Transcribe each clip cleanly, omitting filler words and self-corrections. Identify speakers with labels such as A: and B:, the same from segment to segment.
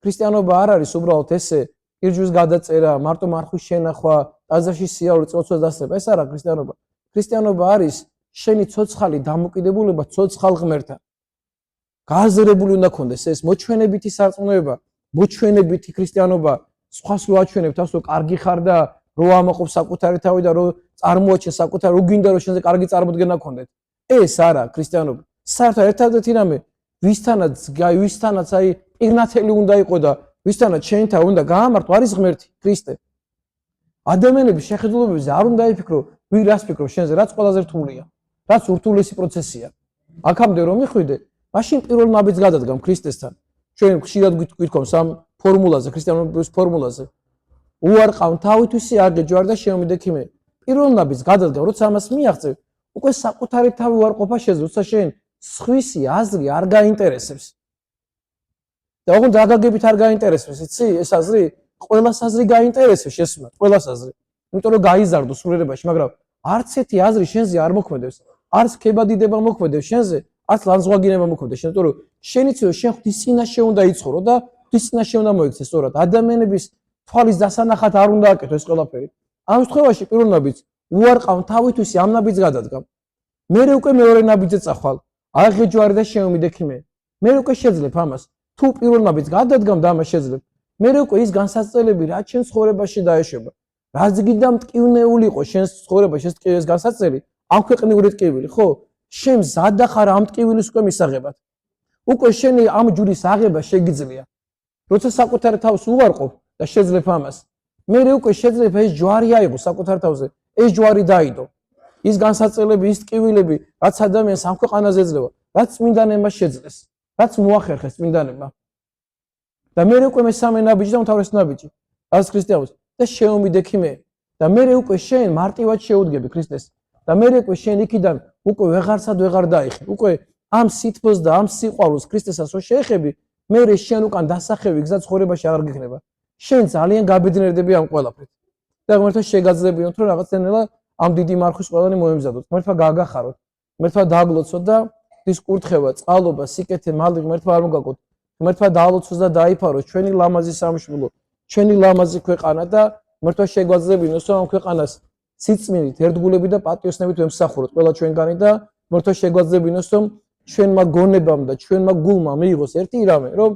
A: ქრისტიანობა არ არის უბრალოდ ესე ირჯვის გადაწერა, მარტო მარხვის შენახვა, ტაძარში სიაური წოცვას დასწრება. ეს არა ქრისტიანობა. ქრისტიანობა არის შენი ცოცხალი დამოკიდებულება ცოცხალ ღმერთთან. გააზრებული უნდა კონდეს ეს მოჩვენებითი სარწმუნოება, მოჩვენებითი ქრისტიანობა, სხვას რო აჩვენებ თავს რომ კარგი ხარ და რო ამაყობ საკუთარი თავი და რო წარმოაჩენ საკუთარი, რო გინდა რომ შენზე კარგი წარმოდგენა გქონდეთ. ეს არა ქრისტიანობა. საერთოდ ერთადერთი რამე ვისთანაც აი პირნათელი უნდა იყო და ვისთანაც შენთან უნდა გაამართო არის ღმერთი, ქრისტე. ადამიანების შეხედულებებზე არ უნდა იფიქრო, ვინ რას ფიქრობს შენზე, რაც ყველაზე რთულია, რაც ურთულესი პროცესია. აქამდე რომ მიხვიდე, მაშინ პირველ ნაბიჯს გადადგამ ქრისტესთან. ჩვენ ხშირად გვითქვამს ამ ფორმულაზე, ქრისტიანობის ფორმულაზე. უარყავ თავითვისი არ გეჯვარ და შემომიდექი მე. პირველ ნაბიჯს გადადგამ, როცა ამას მიაღწევ, უკვე საკუთარი თავი უარყოფა შეძლო, როცა შენ სხვისი აზრი არ გაინტერესებს. და ოღონდ დაგაგებით არ გაინტერესებს, იცი? ეს აზრი ყველას აზრი გაინტერესებს შესმათ, ყველას აზრი. იმიტომ რომ გაიზარდო სულიერებაში, მაგრამ არც ერთი აზრი შენზე არ მოქმედებს. არც ქებადიდება მოქმედებს შენზე, არც ლანძღვაგინება მოქმედებს შენზე, იმიტომ რომ შენ იცი რომ შენ ღვთის წინაშე უნდა იცხოვრო და ღვთის წინაშე უნდა მოიქცე სწორად. ადამიანების თვალის დასანახად არ უნდა აკეთო ეს ყველაფერი. ამ შემთხვევაში პირველ ნაბიჯს უარყავ თავითვისი ამ ნაბიჯს გადადგამ. მერე უკვე მეორე ნაბიჯზე წახვალ. აღეჯვარე და შემომიდექი მე. მე უკვე შეძლებ ამას. თუ პირველ ნაბიჯს გადადგამ და ამას შეძლებ. მერე უკვე ის განსაცდელები რაც შენ ცხოვრებაში დაეშვება. რაც გინდა მტკივნეული იყო შენ ცხოვრებაში ეს განსაცდელი, ამ ქვეყნიური ტკივილი, ხო? შენ მზად ხარ ამ ტკივილის უკვე მისაღებად. უკვე შენი ამ ჯურის აღება შეგიძლია. როცა საკუთარი თავს უარყოფ და შეძლებ ამას. მერე უკვე შეძლებ ეს ჯვარი აიღო საკუთარ თავზე. ეს ჯვარი დაიდო. ის განსაცდელები, ის ტკივილები, რაც ადამიანს ამ ქვეყანაზე ეძლევა, რაც წმინდანებმა შეძლეს, რაც მოახერხეს წმინდანებმა. და მერე უკვე მესამე ნაბიჯი და უმთავრესი ნაბიჯი, რაც ქრისტიანობს და შემომიდექი მე. და მერე უკვე შენ მარტივად შეუდგები ქრისტეს. და მერე უკვე შენ იქიდან უკვე ვეღარსად ვეღარ დაიხი. უკვე ამ სითბოს და ამ სიყვარულს ქრისტესაც რო შეეხები, მერე შენ უკან დასახევი გზა ცხოვრებაში აღარ გიქნება. შენ ძალიან გაბედნერდები ამ ყველაფრით. და ღმერთმა შეგაძლებინოთ რომ რაღაცნაირად ამ დიდი მარხვის ყველანი მოემზადოთ. ღმერთმა გააგახაროთ. ღმერთმა დააგლოცოთ და ის კურთხევა, წყალობა, სიკეთე, მალე ღმერთმა არ მოგაგოთ. ღმერთმა დაალოცოს და დაიფაროს ჩვენი ლამაზი სამშობლო, ჩვენი ლამაზი ქვეყანა და ღმერთმა შეგვაძლებინოს რომ ამ ქვეყანას სიწმინდით, ერთგულებით და პატიოსნებით ვემსახუროთ ყველა ჩვენგანი და ღმერთმა შეგვაძლებინოს რომ ჩვენმა გონებამ და ჩვენმა გულმა მიიღოს ერთი რამე, რომ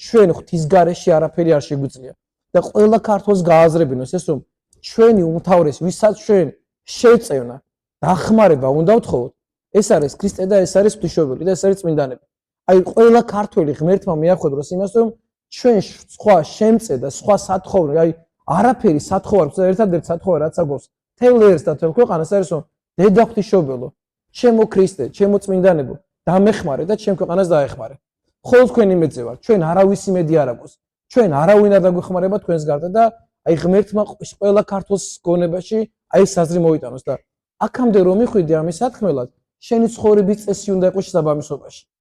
A: ჩვენ ღვთის გარეშე არაფერი არ შეგვიძლია და ყველა ქართველს გააზრებინოს ეს რომ ჩვენი უმთავრესი, ვისაც ჩვენ შეწევნა, დახმარება უნდა ვთხოვოთ. ეს არის ქრისტე და ეს არის ღვთისმშობელი და ეს არის წმინდანები. აი ყველა ქართველი ღმერთმა მიახვედროს იმას რომ ჩვენ სხვა შემწე და სხვა სათხოვრი, აი არაფერი სათხოვარ, ერთადერთი სათხოვარი რაც აგვაქვს თელ ერს და თელ ქვეყანას არის რომ დედა ღვთისმშობელო, ჩემო ქრისტე, ჩემო წმინდანებო, დამეხმარე და ჩემ ქვეყანას დაეხმარე. ხოლო თქვენ იმედზე ვართ, ჩვენ არავის იმედი არ აქვს. ჩვენ არავინ არ დაგვეხმარება თქვენს გარდა და აი ღმერთმა ყველა ქართველს გონებაში აი ეს აზრი მოიტანოს და აქამდე რომ მიხვიდე ამის სათქმელად, შენი ცხოვრების წესი უნდა იყოს შესაბამისობაში.